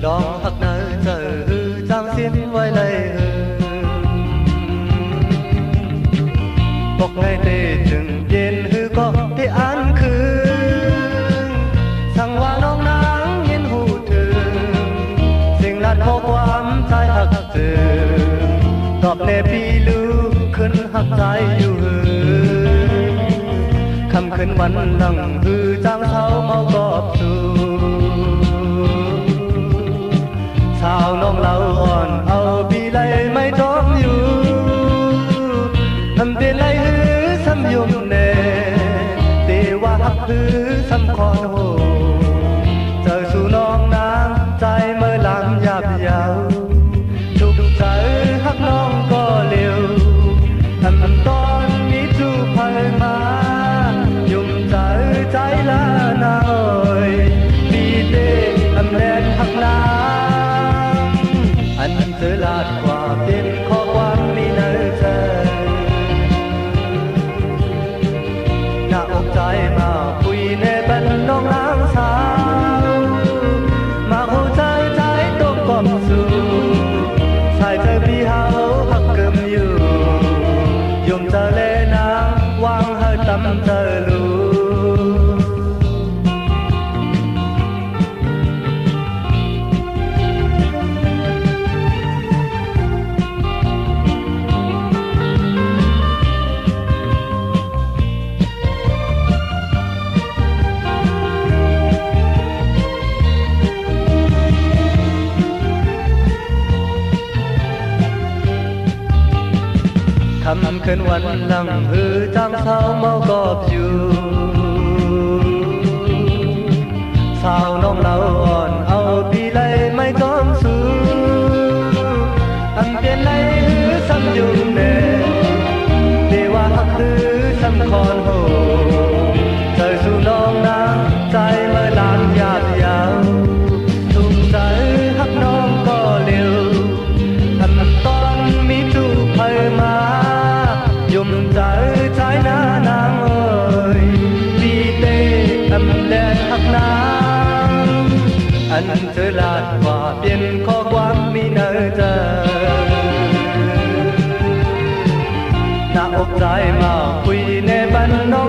ดองหักเนอเจอจางเสียนไว้เลยบอกไงเตจึงเย็นฮือก็ได้อ่านคืนสั่งว่าน้องนางเย็นหูถึงสิ่งลัดข้อความใจหักถึงตอบแน่พี่ลือขึ้นหักใจอยู่หือคำคืนวันดังฮือจางเท้าเมากอบสู่สาวน้องเราอ่อนเอาพี่ไล่ไม่ท้องอยู่ทำเป็นไรฮือซ้ำยุ่มเน่เตว่าหักฮือซ้ำคอนโหเจอสู่น้องนางใจเมื่อลามหยาบยาวทุกใจหักน้องก็เร็วทำตอนมีจูบพายมายุ่มใจใจละนาเอ่ยพี่เต้อำแลนหักนางอันเจอลาดกว่าเป็นข้อความมีในใจหน้าอกใจมาคุยในบันน้องนางสาวมาเข้าใจใจต้องกอบสู่ใส่ใจพี่เฮาหักเกิมอยู่ยมเจอเลนางวางให้ตำเจอลูคำคืนวันดังฮือจางเท้าเมากอบอยู่สาวน้องเราอ่อนเอาพี่ไล่ไม่ต้องสู้อันเป็นไรฮือซ้ำยุ่มเน่เดว่าหักฮือซ้ำคอนโหเจอสู่น้องนางใจเมื่อลานหยาบยาวถูกใจหักน้องก็เร็วทำตอนมีจูบพายมายุ่มใจใจนานางเอ่ยพี่เต้อำแลนหักนางอันเธอลาดว่าเปลี่ยนข้อความมีเนอเจอหน้าอกใจมาคุยในบันน้อง